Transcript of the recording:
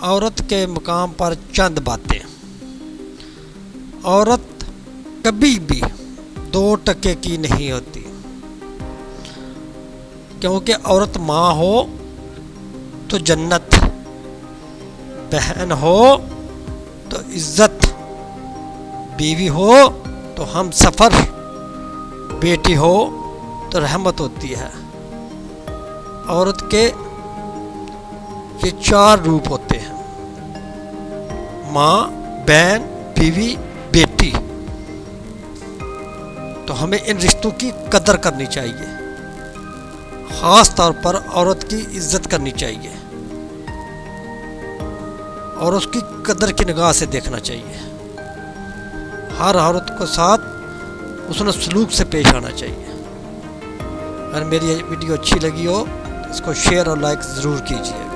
औरत के मुकाम पर चंद बातें। औरत कभी भी 2 टके की नहीं होती, क्योंकि औरत माँ हो तो जन्नत, बहन हो तो इज्जत, बीवी हो तो हम सफ़र, बेटी हो तो रहमत होती है। औरत के ये 4 रूप होते हैं, माँ, बहन, बीवी, बेटी। तो हमें इन रिश्तों की कदर करनी चाहिए, ख़ास तौर पर औरत की इज्जत करनी चाहिए और उसकी कदर की निगाह से देखना चाहिए। हर औरत को साथ उसने सलूक से पेश आना चाहिए। अगर मेरी ये वीडियो अच्छी लगी हो तो इसको शेयर और लाइक ज़रूर कीजिए।